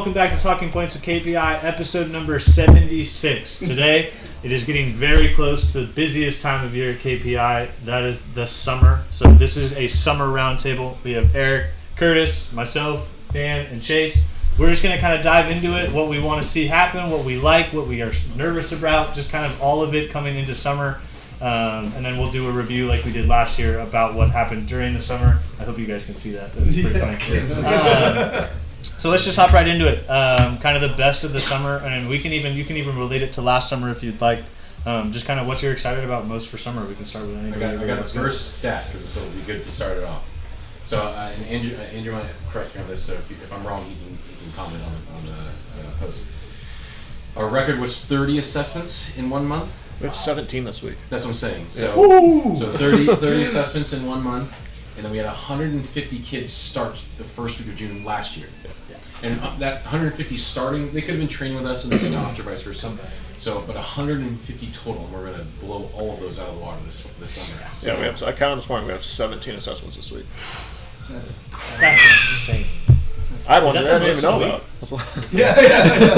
welcome back to Talking Points with KPI, episode number 76. Today, it is getting very close to the busiest time of year at KPI. That is the summer. So this is a summer roundtable. We have Eric, Curtis, myself, Dan, and Chase. We're just going to kind of dive into it, what we want to see happen, what we like, what we are nervous about, just kind of all of it coming into summer. And then we'll do a review like we did last year about what happened during the summer. I hope you guys can see that. That was pretty funny. So let's just hop right into it. Kind of the best of the summer, and you can even relate it to last summer if you'd like. Just kind of what you're excited about most for summer. We can start with anything. I got the first stat because this will be good to start it off. So and Andrew might correct me on this. So if I'm wrong, he can comment on the post. Our record was 30 assessments in 1 month. We have 17 this week. That's what I'm saying. So 30 assessments in 1 month, and then we had 150 kids start the first week of June last year. Yeah. And that 150 starting, they could have been training with us and they stopped or vice versa. So, but 150 total, and we're going to blow all of those out of the water this summer. So, yeah, I counted this morning. We have 17 assessments this week. That's insane. I had one that I didn't even know about. Yeah,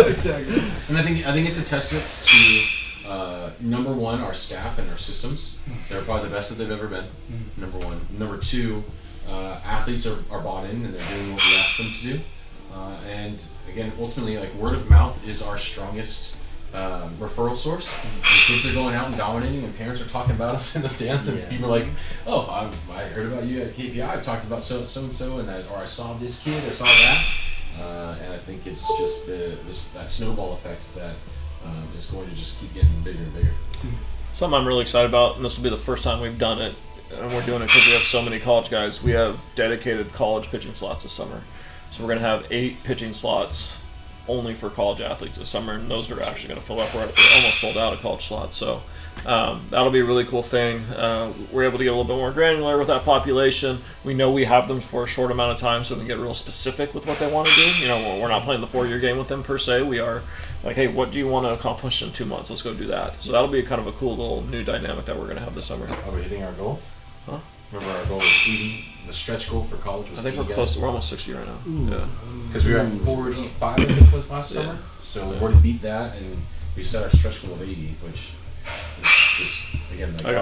exactly. And I think it's a testament to number one, our staff and our systems. They're probably the best that they've ever been. Number one. Number two, athletes are bought in and they're doing what we ask them to do. And again, ultimately, like word of mouth is our strongest referral source. And kids are going out and dominating, and parents are talking about us in the stands. And people are like, "Oh, I heard about you at KPI. I talked about so and so, or I saw this kid, or saw that." And I think it's just that snowball effect that is going to just keep getting bigger and bigger. Something I'm really excited about, and this will be the first time we've done it, and we're doing it because we have so many college guys. We have dedicated college pitching slots this summer. So we're going to have 8 pitching slots only for college athletes this summer, and those are actually going to fill up. We're almost sold out of college slots, so that'll be a really cool thing. We're able to get a little bit more granular with that population. We know we have them for a short amount of time, so we can get real specific with what they want to do. You know, we're not playing the 4-year game with them per se. We are like, hey, what do you want to accomplish in 2 months? Let's go do that. So that'll be kind of a cool little new dynamic that we're going to have this summer. Are we hitting our goal? Huh? Remember our goal was 80. The stretch goal for college was 80. I think we're close. We're almost 60 right now. Ooh. Yeah. Because we were at 45, I think it was last summer. So we already beat that, and we set our stretch goal of 80, which is just, again, like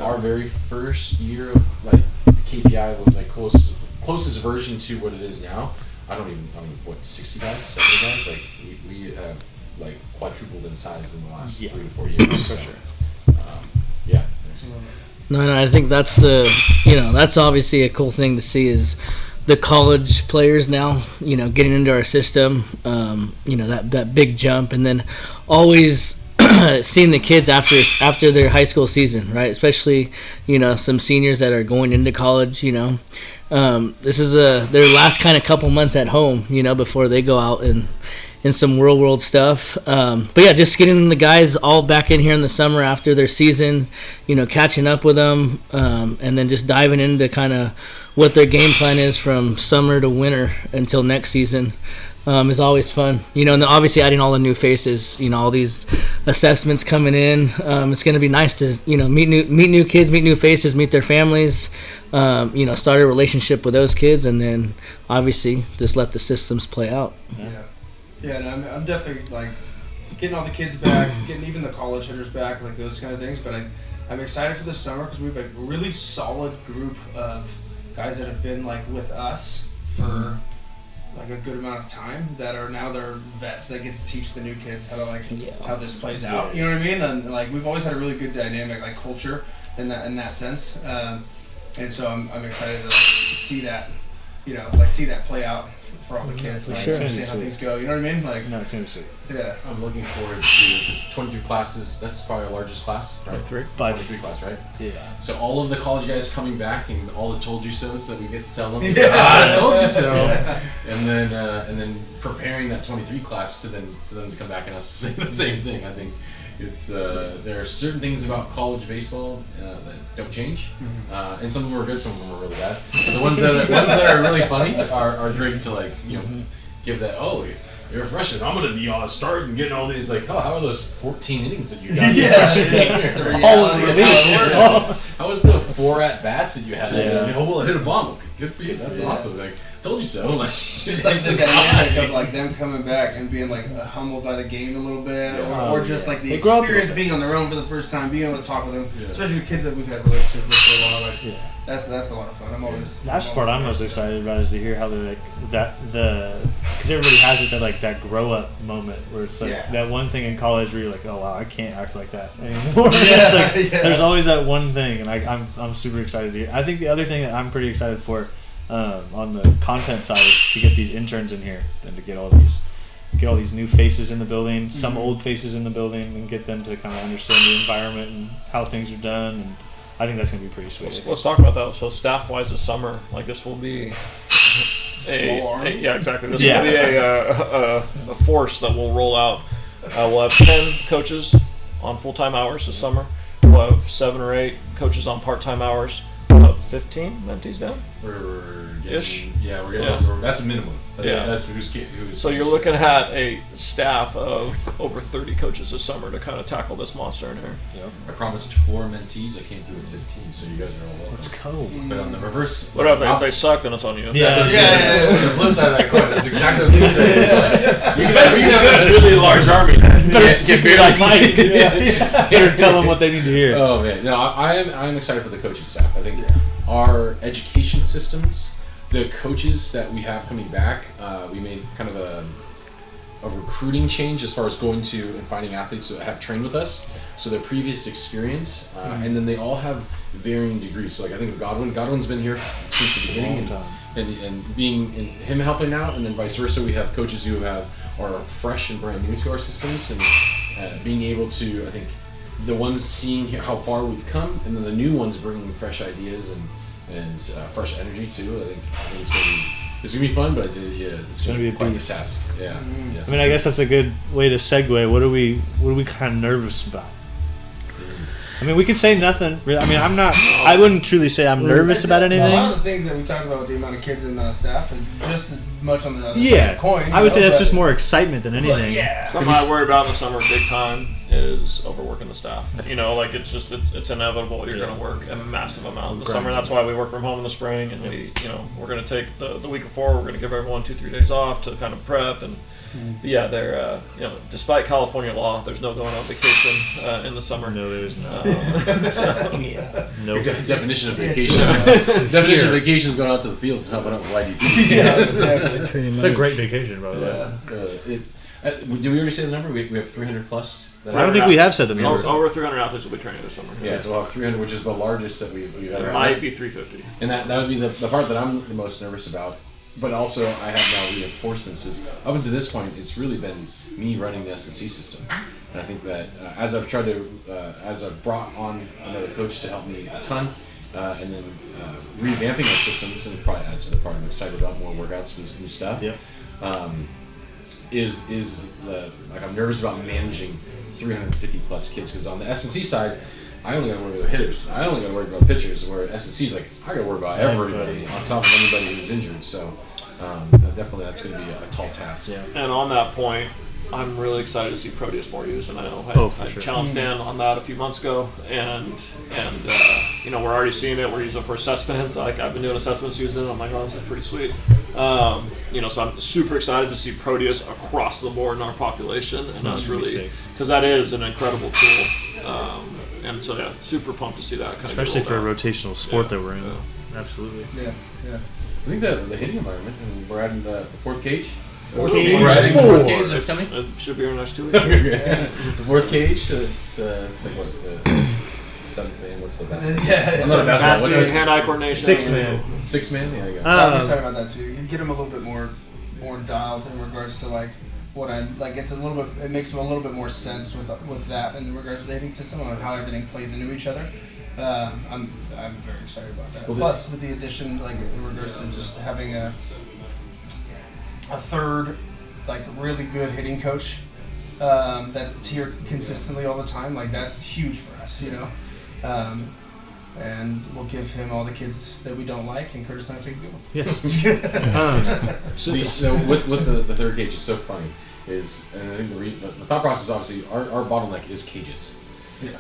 our very first year of like the KPI was like closest version to what it is now. I mean, 60 guys, 70 guys? Like, we have like quadrupled in size in the last 3 to 4 years. For sure. Yeah. No, I think that's that's obviously a cool thing to see is the college players now, getting into our system, that big jump, and then always seeing the kids after their high school season, right? Especially, some seniors that are going into college, this is their last kind of couple months at home, before they go out and in some real world stuff. But yeah, just getting the guys all back in here in the summer after their season, catching up with them, and then just diving into kind of what their game plan is from summer to winter until next season is always fun. And then obviously adding all the new faces, all these assessments coming in. It's going to be nice to, meet new kids, meet new faces, meet their families, start a relationship with those kids, and then obviously just let the systems play out. Yeah, and I'm definitely like getting all the kids back, getting even the college hitters back, like those kind of things. But I'm excited for this summer because we have a really solid group of guys that have been like with us for like a good amount of time that are now they're vets that get to teach the new kids how to how this plays out. You know what I mean? And like we've always had a really good dynamic, like culture in that sense. And so I'm excited to like see that, see that play out for all the kids, like, sure. See how things go. You know what I mean? Like, no, it's gonna be sweet. Yeah, I'm looking forward to because 23 classes. That's probably our largest class, right? 23 class, right? Yeah. So all of the college guys coming back and all the told you so's that we get to tell them. I told you so. And then preparing that 23 class for them to come back and us to say the same thing. I think it's there are certain things about college baseball that don't change, and some of them are good, some of them are really bad. But the ones that are really funny are great to give that. Oh, you're a freshman. I'm gonna be starting and getting all these how are those 14 innings that you got? How was the 4 at bats that you had? Will it hit a bomb? Good for you. That's awesome. Like, told you so. Like, Just like the dynamic of like them coming back and being like humbled by the game a little bit, or just like the They grow up a experience little being on their own for the first time, being able to talk with them, Yeah. especially with kids that we've had relationships with for a while. Like, that's a lot of fun. I'm always. That's the part I'm most excited about is to hear how they because everybody has it that grow up moment where it's like that one thing in college where you're like, oh wow, I can't act like that anymore. It's like, there's always that one thing, and I'm super excited to hear. I think the other thing that I'm pretty excited for on the content side is to get these interns in here and to get all these new faces in the building, some old faces in the building, and get them to kind of understand the environment and how things are done. And I think that's going to be pretty sweet. Let's talk about that. So staff-wise this summer, like this will be yeah, exactly. This will be a force that will roll out. We'll have 10 coaches on full-time hours this summer. We'll have 7 or 8 coaches on part-time hours. We'll have 15 mentees down. We're getting, Ish. Yeah, we're getting. That's a minimum. Yeah. That's who's So you're looking at a staff of over 30 coaches this summer to kind of tackle this monster in here. I promised 4 mentees. I came through with 15. So you guys are all welcome. Let's go. But on the reverse, But if they suck, then it's on you. Yeah. The flip side of that coin, that's exactly what you said. You can have this really large army. Get beat on Mike. Better tell them what they need to hear. Oh man, no, I'm excited for the coaching staff. I think our education systems, the coaches that we have coming back, we made kind of a recruiting change as far as going to and finding athletes that have trained with us. So their previous experience, and then they all have varying degrees. So like I think Godwin's been here since the beginning, and being and him helping out, and then vice versa. We have coaches who are fresh and brand new to our systems, and being able to, I think, the ones seeing how far we've come, and then the new ones bringing fresh ideas and fresh energy too. I think it's gonna be fun, but it's gonna be a quite beast. the task. Yeah. Yes, I mean, I guess that's a good way to segue. What are we kind of nervous about? I mean, we can say nothing. I mean, I wouldn't truly say I'm nervous about A anything. lot of the things that we talked about with the amount of kids in the staff, and just as much on the other side of the coin. I would say that's just more excitement than anything. Something I worry about in the summer big time is overworking the staff. Like it's inevitable. You're going to work a massive amount in the summer. That's why we work from home in the spring, and we're going to take the week before. We're going to give everyone 2-3 days off to kind of prep and. But yeah, they're despite California law, there's no going on vacation in the summer. No, there's not. Nope. Definition of vacation. Definition of vacation is going out to the fields, not going out to YDP. Yeah, exactly. It's a great vacation, by the way. Did we already say the number? We have 300 plus. I don't think we have said the number. Over 300 athletes will be training this summer. Yeah, so we'll have 300, which is the largest that we've had. It might be 350. And that would be the part that I'm the most nervous about. But also, I have now reinforcements. Up until this point, it's really been me running the S&C system. And I think that as I've brought on another coach to help me a ton, and then revamping our systems, and probably add to the part I'm excited about more workouts, new stuff. Yeah. I'm nervous about managing 350 plus kids, because on the S&C side, I only got to worry about hitters. I only got to worry about pitchers. Where S&C is like, I got to worry about everybody on top of anybody who's injured. So definitely that's going to be a tall task. Yeah. And on that point, I'm really excited to see Proteus more used, and I know I challenged Dan on that a few months ago, and we're already seeing it. We're using it for assessments. Like I've been doing assessments using it. I'm like, oh, this is pretty sweet. So I'm super excited to see Proteus across the board in our population, and that's really because that is an incredible tool. And so yeah, super pumped to see that. Especially for a rotational sport that we're in. Yeah. Absolutely. Yeah. I think the hitting environment, and we're adding the fourth cage. Fourth cage. We're adding the fourth cage that's coming. It should be our next 2 weeks. The fourth cage, so it's like what, seventh man, what's the best? Yeah, I'm not a basketball. What's hand-eye coordination. Sixth man. Sixth man, yeah, you go. I'm excited about that too. You can get them a little bit more dialed in regards to like what I'm like. It's a little bit. It makes a little bit more sense with that in regards to the hitting system and how everything plays into each other. I'm very excited about that. Well, plus, with the addition, like in regards to just having a third, like really good hitting coach that's here consistently all the time. Like that's huge for us, and we'll give him all the kids that we don't like, and Curtis and I take the good one. Yes. So with the third cage is so funny. And I think the thought process, obviously, our bottleneck is cages.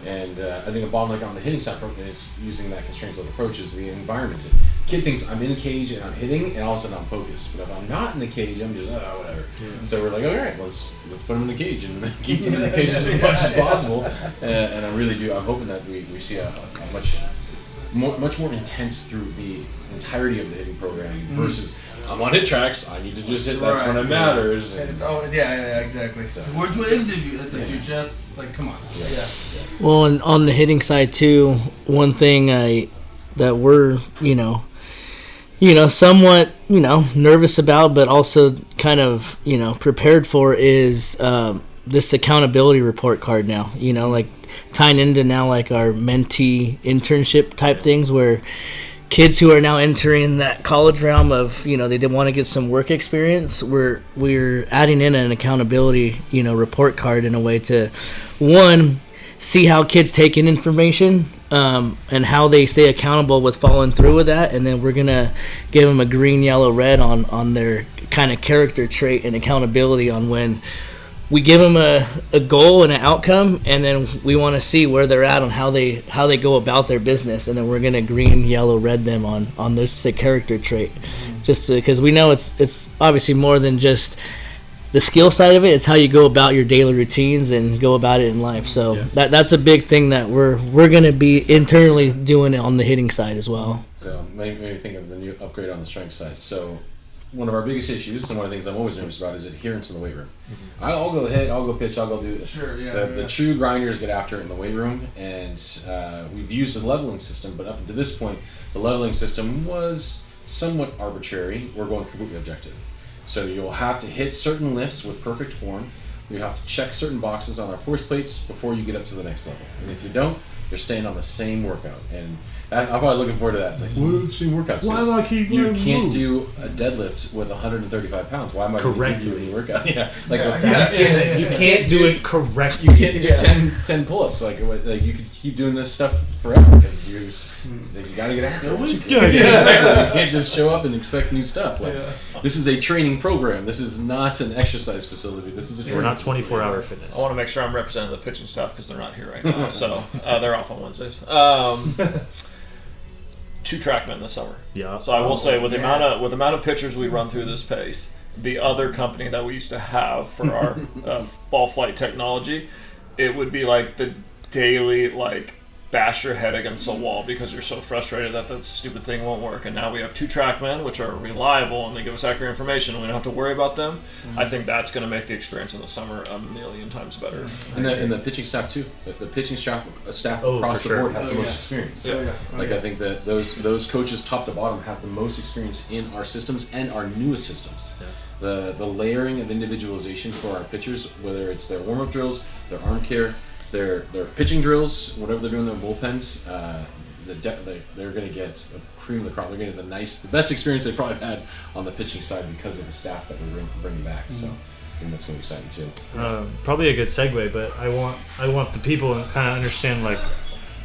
And I think a bottleneck on the hitting side is using that constraints level approach is the environment. Kid thinks I'm in a cage and I'm hitting, and all of a sudden I'm focused. But if I'm not in the cage, I'm just whatever. Yeah. So we're like, all right, let's put him in the cage and keep him in the cages as much as possible. And I really do. I'm hoping that we see a much more intense through the entirety of the hitting program versus I'm on hit tracks. I need to just hit. That's when it matters. And it's always exactly. So. Where's my exit? It's like you're just like, come on. Yes. Well, and on the hitting side too, one thing that we're somewhat nervous about, but also kind of prepared for is this accountability report card now. Like tying into now like our mentee internship type things where kids who are now entering that college realm of they did want to get some work experience, we're adding in an accountability report card in a way to one see how kids take in information and how they stay accountable with following through with that, and then we're gonna give them a green, yellow, red on their kind of character trait and accountability on when we give them a goal and an outcome, and then we want to see where they're at on how they go about their business, and then we're gonna green, yellow, red them on the character trait, just because we know it's obviously more than just the skill side of it. It's how you go about your daily routines and go about it in life. So that's a big thing that we're gonna be internally doing on the hitting side as well. So maybe think of the new upgrade on the strength side. So one of our biggest issues, and one of the things I'm always nervous about, is adherence in the weight room. I'll go hit, I'll go pitch, I'll go do it. Sure, The true grinders get after it in the weight room, and we've used a leveling system, but up to this point, the leveling system was somewhat arbitrary. We're going completely objective. So you'll have to hit certain lifts with perfect form. You have to check certain boxes on our force plates before you get up to the next level. And if you don't, you're staying on the same workout. And I'm probably looking forward to that. It's like, what are the same workouts? Why do I keep You can't do a deadlift with 135 pounds. Why am I going to give you any workout? You can't do it correctly. You can't do 10 pull-ups. Like you could keep doing this stuff forever because you got to get after it. Exactly. You can't just show up and expect new stuff. This is a training program. This is not an exercise facility. This is a training. We're not 24-hour fitness. I want to make sure I'm representing the pitching staff because they're not here right now. So they're off on Wednesdays. 2 trackmen this summer. Yeah. So I will say with the amount of pitchers we run through this pace, the other company that we used to have for our ball flight technology, it would be like the daily bash your head against the wall because you're so frustrated that that stupid thing won't work. And now we have 2 trackmen, which are reliable and they give us accurate information and we don't have to worry about them. I think that's going to make the experience in the summer a million times better. And the pitching staff too. The pitching staff across the board has the most experience. I think that those coaches top to bottom have the most experience in our systems and our newest systems. The layering of individualization for our pitchers, whether it's their warm-up drills, their arm care, their pitching drills, whatever they're doing in their bullpens, they're going to get a cream of the crop. They're going to get the best experience they've probably had on the pitching side because of the staff that we're bringing back. So I think that's going to be exciting too. Probably a good segue, but I want the people to kind of understand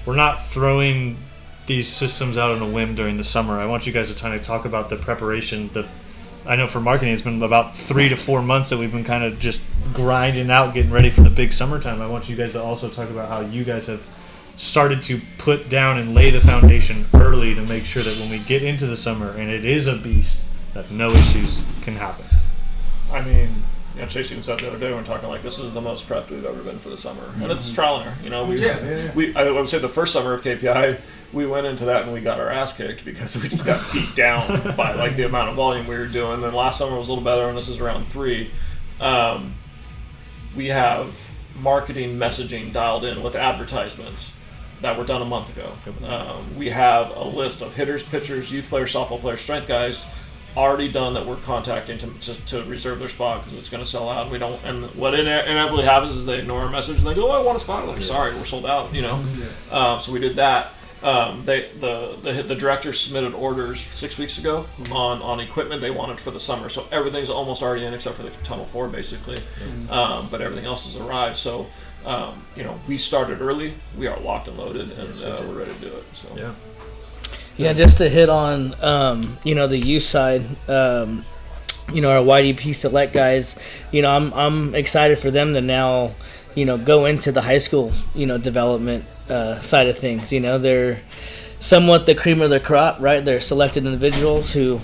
we're not throwing these systems out on a whim during the summer. I want you guys to kind of talk about the preparation. I know for marketing, it's been about 3 to 4 months that we've been kind of just grinding out, getting ready for the big summertime. I want you guys to also talk about how you guys have started to put down and lay the foundation early to make sure that when we get into the summer and it is a beast, that no issues can happen. I mean, Chase even said the other day when we were talking this is the most prepped we've ever been for the summer, and it's trial and error. I would say the first summer of KPI, we went into that and we got our ass kicked because we just got beat down by the amount of volume we were doing. Then last summer was a little better, and this is round 3. We have marketing messaging dialed in with advertisements that were done a month ago. We have a list of hitters, pitchers, youth players, softball players, strength guys already done that we're contacting to reserve their spot because it's going to sell out. We don't, and what inevitably happens is they ignore our message and they go, "Oh, I want a spot." Sorry, we're sold out. So we did that. The director submitted orders 6 weeks ago on equipment they wanted for the summer. So everything's almost already in except for the Tunnel 4 basically. But everything else has arrived. So we started early. We are locked and loaded, and we're ready to do it. So yeah, just to hit on the youth side. Our YDP select guys. I'm excited for them to now go into the high school, development side of things. They're somewhat the cream of their crop, right? They're selected individuals who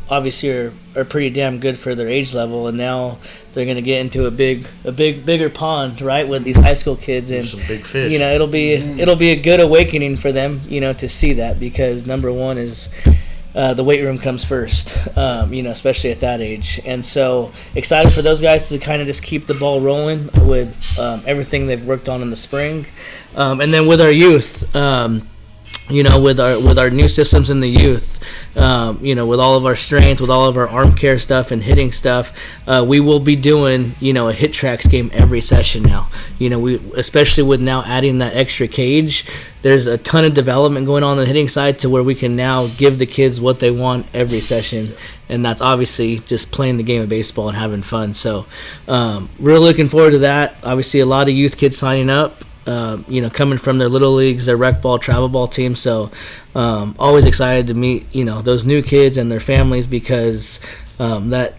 obviously are pretty damn good for their age level, and now they're going to get into a bigger pond, right, with these high school kids, and some big fish. it'll be a good awakening for them, to see that, because number one is the weight room comes first, especially at that age. And so excited for those guys to kind of just keep the ball rolling with everything they've worked on in the spring, and then with our youth. With our new systems in the youth, with all of our strength, with all of our arm care stuff and hitting stuff, we will be doing, a hit tracks game every session now. We, especially with now adding that extra cage, there's a ton of development going on the hitting side to where we can now give the kids what they want every session. And that's obviously just playing the game of baseball and having fun. So, really looking forward to that. Obviously, a lot of youth kids signing up. Coming from their little leagues, their rec ball, travel ball team. So always excited to meet, those new kids and their families, because that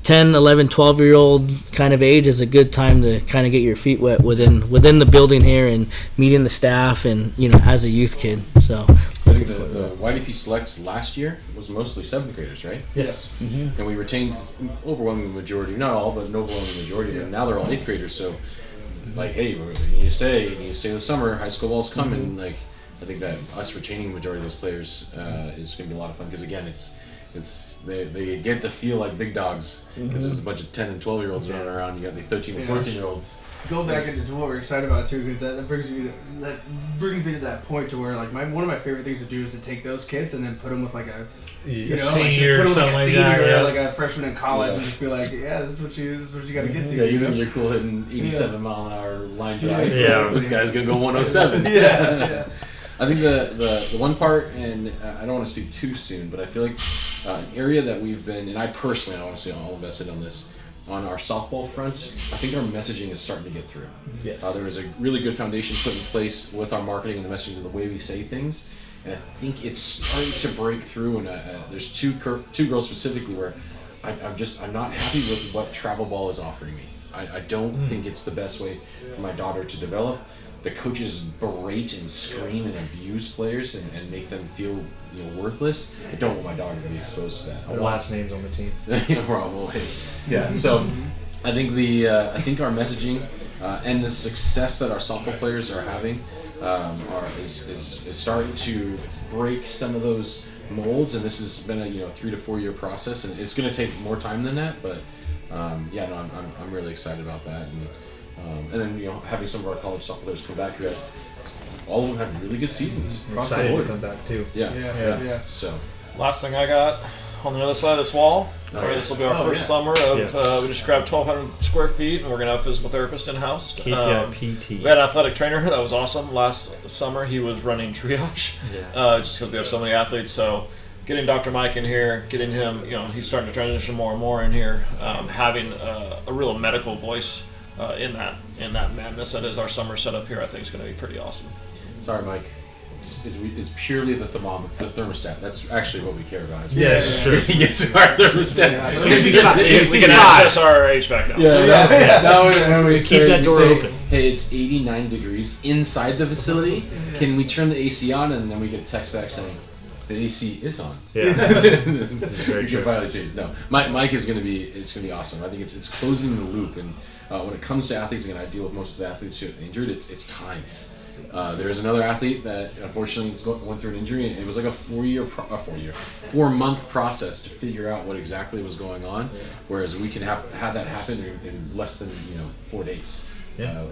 10, 11, 12-year-old kind of age is a good time to kind of get your feet wet within the building here and meeting the staff and, as a youth kid. So I think the YDP selects last year was mostly 7th graders, right? Yes. Mm-hmm. And we retained overwhelming majority, not all, but an overwhelming majority. And now they're all 8th graders, so like, hey, you need to stay this summer. High school ball's coming. Like, I think that us retaining the majority of those players is going to be a lot of fun, because again, they get to feel like big dogs, because there's a bunch of 10 and 12-year-olds running around. You got the 13 and 14-year-olds. Go back into what we're excited about too, because that brings me to that point to where like one of my favorite things to do is to take those kids and then put them with like a senior, put them with something like a like senior that, or like a freshman in college, and just be like, this is what you got to get to. Yeah, you're cool hitting 87 mile an hour line drives. Yeah. This guy's gonna go 107. yeah. I think the one part, and I don't want to speak too soon, but I feel like an area that we've been, and I personally, honestly, all invested on this, on our softball front, I think our messaging is starting to get through. Yes. There was a really good foundation put in place with our marketing and the messaging and the way we say things, and I think it's starting to break through. And there's two girls specifically where I'm not happy with what travel ball is offering me. I don't think it's the best way for my daughter to develop. The coaches berate and scream and abuse players and make them feel worthless. I don't want my daughter to be exposed to that. Their last names on the team. Probably. Yeah. So I think our messaging and the success that our softball players are having is starting to break some of those molds, and this has been a 3 to 4 year process, and it's going to take more time than that. But I'm really excited about that. And then having some of our college softball players come back, all of them had really good seasons across the Excited board. to come back too. Yeah. So Last thing I got on the other side of this wall. This will be our first summer of. We just grabbed 1,200 square feet, and we're gonna have a physical therapist in house. KPI PT. We had an athletic trainer that was awesome. Last summer, he was running triage, just because we have so many athletes. So, getting Dr. Mike in here, getting him, he's starting to transition more and more in here, having a real medical voice in that madness that is our summer setup here, I think is going to be pretty awesome. sorry, Mike. It's purely the thermometer, the thermostat. That's actually what we care about. It's true. We get to our thermostat. We can access our HVAC now. When we Keep that door open. Hey, it's 89 degrees inside the facility. Can we turn the AC on? And then we get a text back saying the AC is on. Yeah. This is very You true. can finally change. No, Mike is going to be. It's going to be awesome. I think it's closing the loop. And when it comes to athletes, again, I deal with most of the athletes who are injured. It's time. There's another athlete that unfortunately went through an injury, and it was like a 4 month process to figure out what exactly was going on. Whereas we can have that happen in less than 4 days. Yeah.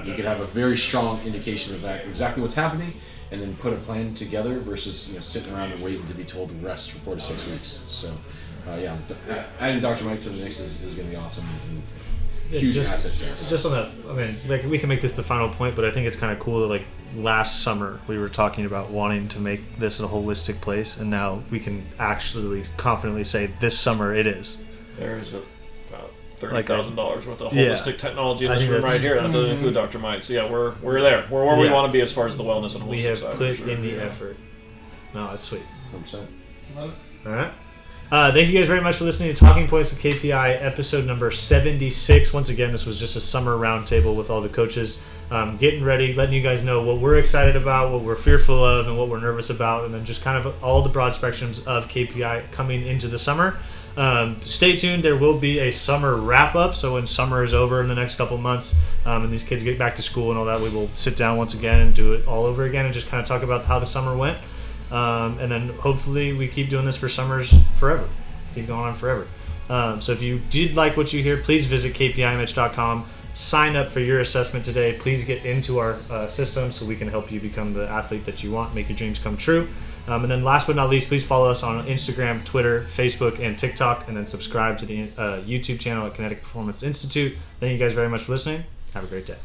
You can have a very strong indication of that exactly what's happening, and then put a plan together versus sitting around and waiting to be told to rest for 4 to 6 weeks. So adding Dr. Mike to the mix is going to be awesome. And huge asset to us. Just on that, I mean, we can make this the final point, but I think it's kind of cool that last summer we were talking about wanting to make this a holistic place, and now we can actually confidently say this summer it is. There is about $30,000 worth of Yeah. holistic technology in I this think room that's- right here. That doesn't include Dr. Mike. So yeah, we're there. We're where we Yeah. want to be as far as the wellness and holistic We have side. put for sure. in the effort. No, that's sweet. 100%. Love it. All right. Thank you guys very much for listening to Talking Points with KPI, episode number 76. Once again, this was just a summer roundtable with all the coaches, getting ready, letting you guys know what we're excited about, what we're fearful of, and what we're nervous about, and then just kind of all the broad spectrums of KPI coming into the summer. Stay tuned. There will be a summer wrap-up, so when summer is over in the next couple months and these kids get back to school and all that, we will sit down once again and do it all over again and just kind of talk about how the summer went. And then hopefully we keep doing this for summers forever. Keep going on forever. So if you did like what you hear, please visit kpimage.com. Sign up for your assessment today. Please get into our system so we can help you become the athlete that you want, make your dreams come true. And then last but not least, please follow us on Instagram, Twitter, Facebook, and TikTok, and then subscribe to the YouTube channel at Kinetic Performance Institute. Thank you guys very much for listening. Have a great day.